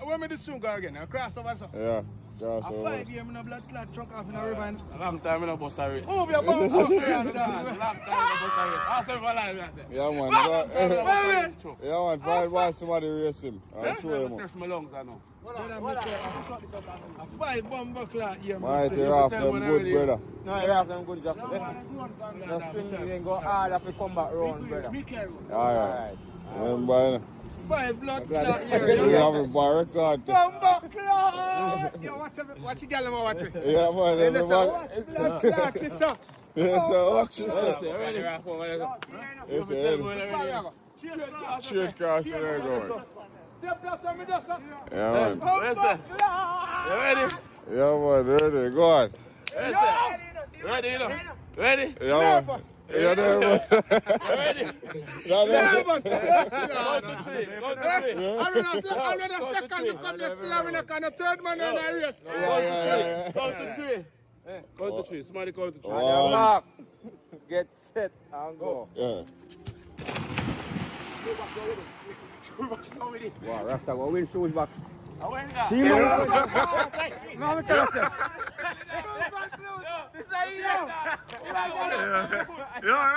where me the soon go again? I cross over so. Yeah, cross over. 5 years, I'm blood clot truck off in the river. A long time in a bus race. Oh, you're going to A long time in a bus race. Ask them for life. Yeah, man. Yeah, man. Find why somebody race him. I'm sure him. Test my lungs, I know. A 5 bomber clot here. Might you off them good, brother. No, you have them good, Jack. Just swing and go hard if you come back round, brother. Alright. Remember, 5 blood clot you here. have a bar record. Bomber clot! Yo, watch the girl, watch it. Yeah, man. Blood clot, kiss up. Yes, sir. Watch yourself. Yes, sir. Straight cross there going. Yeah, man. You ready? Yeah, man. Ready. Go on. Ready, you know? Ready? Yeah, man. You're nervous. Ready? Nervous. Go to 3. Go to 3. Another second because they're still having a kind of third man in the race. Go to 3. Go to 3. Somebody go to 3. Wow. Get set and go. Yeah. Wow, Rasta go win shoes box. See you. No, I'm telling you. Yeah.